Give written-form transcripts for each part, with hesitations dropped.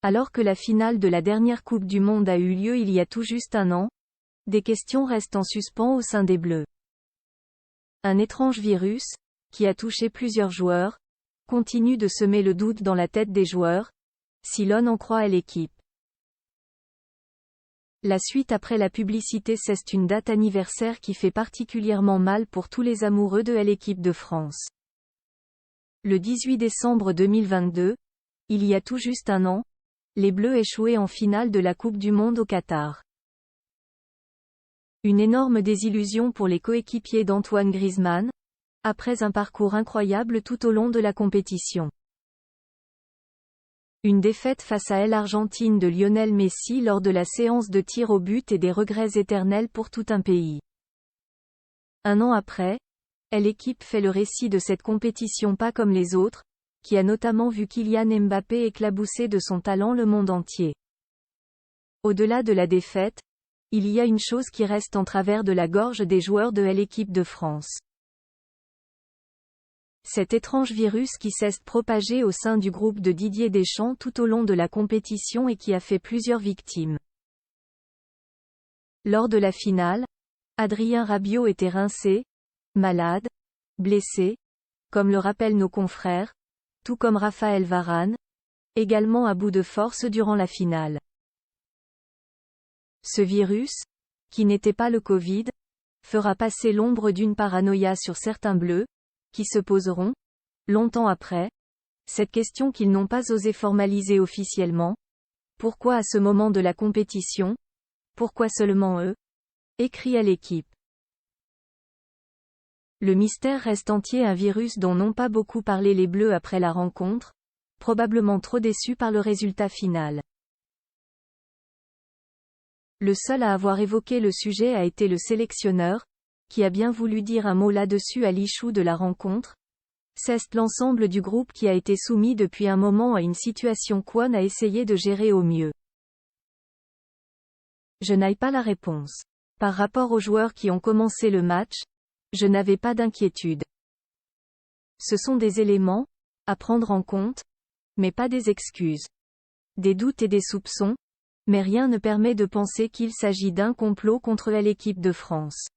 Alors que la finale de la dernière Coupe du Monde a eu lieu il y a tout juste un an, des questions restent en suspens au sein des Bleus. Un étrange virus, qui a touché plusieurs joueurs, continue de semer le doute dans la tête des joueurs, si l'on en croit à l'équipe. La suite après la publicité, c'est une date anniversaire qui fait particulièrement mal pour tous les amoureux de l'équipe de France. Le 18 décembre 2022, il y a tout juste un an, les Bleus échouaient en finale de la Coupe du Monde au Qatar. Une énorme désillusion pour les coéquipiers d'Antoine Griezmann, après un parcours incroyable tout au long de la compétition. Une défaite face à l'Argentine de Lionel Messi lors de la séance de tir au but et des regrets éternels pour tout un pays. Un an après, l'équipe fait le récit de cette compétition pas comme les autres, qui a notamment vu Kylian Mbappé éclabousser de son talent le monde entier. Au-delà de la défaite, il y a une chose qui reste en travers de la gorge des joueurs de l'équipe de France. Cet étrange virus qui s'est propagé au sein du groupe de Didier Deschamps tout au long de la compétition et qui a fait plusieurs victimes. Lors de la finale, Adrien Rabiot était rincé, malade, blessé, comme le rappellent nos confrères, tout comme Raphaël Varane, également à bout de force durant la finale. Ce virus, qui n'était pas le Covid, fera passer l'ombre d'une paranoïa sur certains Bleus, qui se poseront, longtemps après, cette question qu'ils n'ont pas osé formaliser officiellement. Pourquoi à ce moment de la compétition? Pourquoi seulement eux? Écrit à l'équipe. Le mystère reste entier, un virus dont n'ont pas beaucoup parlé les Bleus après la rencontre, probablement trop déçus par le résultat final. Le seul à avoir évoqué le sujet a été le sélectionneur, qui a bien voulu dire un mot là-dessus à l'issue de la rencontre. C'est l'ensemble du groupe qui a été soumis depuis un moment à une situation qu'on a essayé de gérer au mieux. Je n'ai pas la réponse. Par rapport aux joueurs qui ont commencé le match, je n'avais pas d'inquiétude. Ce sont des éléments à prendre en compte, mais pas des excuses. Des doutes et des soupçons, mais rien ne permet de penser qu'il s'agit d'un complot contre l'équipe de France.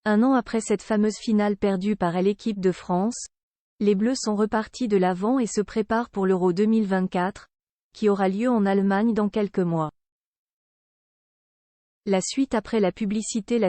Un an après cette fameuse finale perdue par l'équipe de France, les Bleus sont repartis de l'avant et se préparent pour l'Euro 2024, qui aura lieu en Allemagne dans quelques mois. La suite après la publicité.